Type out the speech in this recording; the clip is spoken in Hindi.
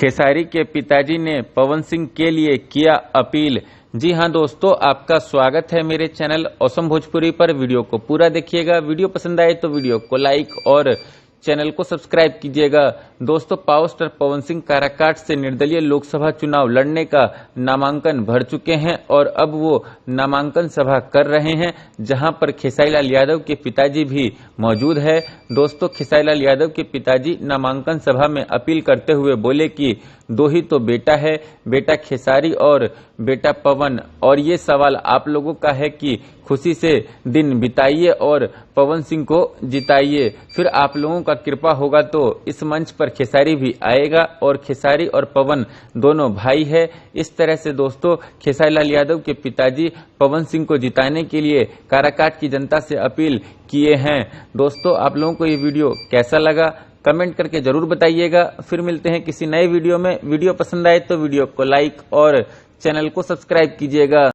खेसारी के पिताजी ने पवन सिंह के लिए किया अपील। जी हां दोस्तों, आपका स्वागत है मेरे चैनल ऑसम भोजपुरी पर। वीडियो को पूरा देखिएगा। वीडियो पसंद आए तो वीडियो को लाइक और चैनल को सब्सक्राइब कीजिएगा। दोस्तों, पावर स्टार पवन सिंह काराकाट से निर्दलीय लोकसभा चुनाव लड़ने का नामांकन भर चुके हैं और अब वो नामांकन सभा कर रहे हैं, जहां पर खेसारी लाल यादव के पिताजी भी मौजूद है। दोस्तों, खेसारी लाल यादव के पिताजी नामांकन सभा में अपील करते हुए बोले कि दो ही तो बेटा है, बेटा खेसारी और बेटा पवन, और ये सवाल आप लोगों का है कि खुशी से दिन बिताइए और पवन सिंह को जिताइए, फिर आप लोगों का कृपा होगा तो इस मंच पर खेसारी भी आएगा और खेसारी और पवन दोनों भाई है। इस तरह से दोस्तों, खेसारी लाल यादव के पिताजी पवन सिंह को जिताने के लिए काराकाट की जनता से अपील किए हैं। दोस्तों, आप लोगों को ये वीडियो कैसा लगा कमेंट करके जरूर बताइएगा। फिर मिलते हैं किसी नए वीडियो में। वीडियो पसंद आए तो वीडियो को लाइक और चैनल को सब्सक्राइब कीजिएगा।